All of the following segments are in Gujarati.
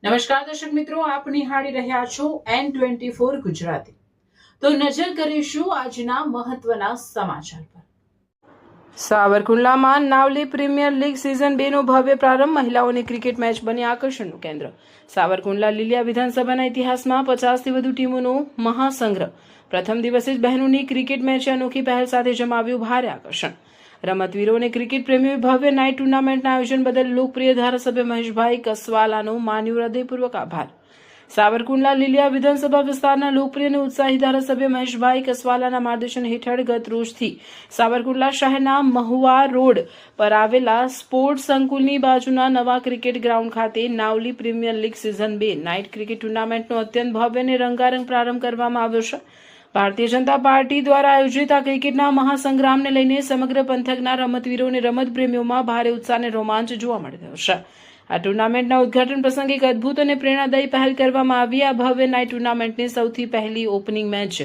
નમસ્કાર દર્શક મિત્રો, આપ નિહાળી રહ્યા છો N24 ગુજરાતી। તો નજર કરીશું આજના મહત્વના સમાચાર પર। સાવરકુંડલામાં નાવલી પ્રીમિયર લીગ સિઝન 2 નો ભવ્ય પ્રારંભ। મહિલાઓની ક્રિકેટ મેચ બની આકર્ષણનું કેન્દ્ર। સાવરકુંડલા લીલિયા વિધાનસભાના ઇતિહાસમાં 50થી વધુ ટીમોનો મહાસંગ્રહ। પ્રથમ દિવસે જ બહેનોની ક્રિકેટ મેચે અનોખી પહેલ સાથે જમાવ્યું ભારે આકર્ષણ। રમતવીરો અને ક્રિકેટ પ્રેમીઓએ ભવ્ય નાઇટ ટુર્નામેન્ટના આયોજન બદલ લોકપ્રિય ધારાસભ્ય મહેશભાઈ કસવાલાનો માન્યો હૃદયપૂર્વક આભાર। સાવરકુંડલા લીલિયા વિધાનસભા વિસ્તારના લોકપ્રિય અને ઉત્સાહી ધારાસભ્ય મહેશભાઈ કસવાલાના માર્ગદર્શન હેઠળ ગત રોજથી સાવરકુંડલા શહેરના મહુવા રોડ પર આવેલા સ્પોર્ટ્સ સંકુલની બાજુના નવા ક્રિકેટ ગ્રાઉન્ડ ખાતે Navli premier league season 2 night cricket ટુર્નામેન્ટનો અત્યંત ભવ્ય અને રંગારંગ પ્રારંભ કરવામાં આવ્યો છે। ભારતીય જનતા પાર્ટી દ્વારા આયોજિત આ ક્રિકેટના મહાસંગ્રામને લઈને સમગ્ર પંથકના રમતવીરો અને રમત પ્રેમીઓમાં ભારે ઉત્સાહ અને રોમાંચ જોવા મળી રહ્યો છે। આ ટુર્નામેન્ટના ઉદઘાટન પ્રસંગે એક અદભુત અને પ્રેરણાદાયી પહેલ કરવામાં આવી। આ ભવ્ય નાઇટ ટુર્નામેન્ટની સૌથી પહેલી ઓપનિંગ મેચ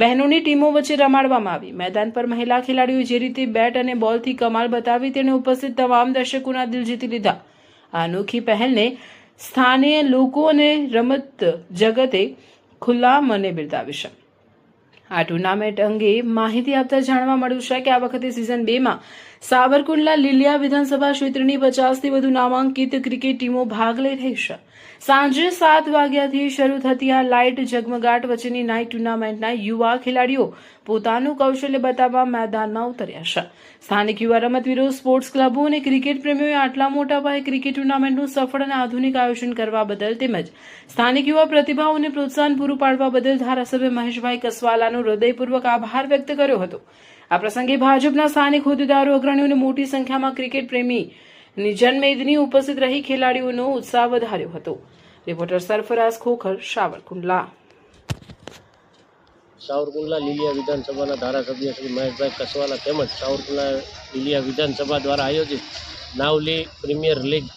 બહેનોની ટીમો વચ્ચે રમાડવામાં આવી। મેદાન પર મહિલા ખેલાડીઓએ જે રીતે બેટ અને બોલથી કમાલ બતાવી તેણે ઉપસ્થિત તમામ દર્શકોના દિલ જીતી લીધા। આ અનોખી પહેલને સ્થાનીય લોકો અને રમત જગતે ખુલ્લા મને બિરદાવી છે। આ ટુર્નામેન્ટ અંગે માહિતી આપતા જાણવા મળ્યું છે કે આ વખતે સિઝન 2 માં સાવરકુંડલા લીલિયા વિધાનસભા ક્ષેત્રની 50થી વધુ નામાંકિત ક્રિકેટ ટીમો ભાગ લઈ રહી છે। સાંજે 7 વાગ્યાથી શરૂ થતી આ લાઇટ ઝગમગાટ વચ્ચેની નાઇટ ટુર્નામેન્ટના યુવા ખેલાડીઓ પોતાનું કૌશલ્ય બતાવવા મેદાનમાં ઉતર્યા છે। સ્થાનિક યુવા રમતવીરો, સ્પોર્ટ્સ ક્લબો અને ક્રિકેટ પ્રેમીઓએ આટલા મોટા પાયે ક્રિકેટ ટુર્નામેન્ટનું સફળ અને આધુનિક આયોજન કરવા બદલ તેમજ સ્થાનિક યુવા પ્રતિભાઓને પ્રોત્સાહન પૂરું પાડવા બદલ ધારાસભ્ય મહેશભાઈ કસવાલાનો હૃદયપૂર્વક આભાર વ્યક્ત કર્યો હતો। આ પ્રસંગે ભાજપના સ્થાનિક હોદ્દેદારો, અગ્રણીઓ અને મોટી સંખ્યામાં ક્રિકેટ પ્રેમી જનમેદની ઉપસ્થિત રહી ખેલાડીઓનો ઉત્સાહ વધાર્યો હતો। રિપોર્ટર સરફરાઝ ખોખર, સાવરકુંડલા। સાવરકુંડલા લીલિયા વિધાનસભાના ધારાસભ્ય શ્રી મહેશભાઈ કસવાલા તેમજ સાવરકુંડલા લીલિયા વિધાનસભા દ્વારા આયોજિત નાવલી પ્રીમિયર લીગ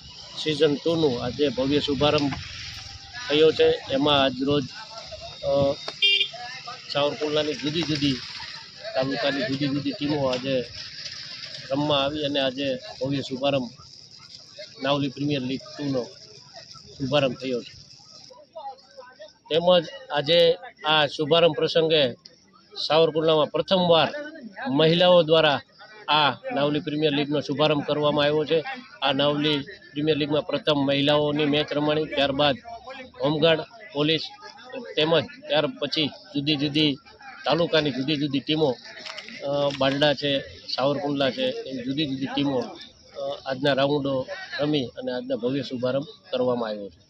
સિઝન 2નું આજે ભવ્ય શુભારંભ થયો છે। એમાં આજરોજ સાવરકુંડલાની જુદી જુદી તાલુકાની જુદી જુદી ટીમો આજે રમવા આવી અને આજે ભવ્ય શુભારંભ નાવલી પ્રીમિયર લીગ 2નો શુભારંભ થયો છે। તેમજ આજે આ શુભારંભ પ્રસંગે સાવરકુંડલામાં પ્રથમવાર મહિલાઓ દ્વારા આ નાવલી પ્રીમિયર લીગનો શુભારંભ કરવામાં આવ્યો છે। આ નાવલી પ્રીમિયર લીગમાં પ્રથમ મહિલાઓની મેચ રમાણી, ત્યારબાદ હોમગાર્ડ, પોલીસ તેમજ ત્યાર પછી જુદી જુદી તાલુકાની જુદી જુદી ટીમો, બારડા છે, સાવરકુંડલા છે, એવી જુદી જુદી ટીમો આજના રાઉન્ડો રમી અને આજના ભવ્ય શુભારંભ કરવામાં આવ્યો છે।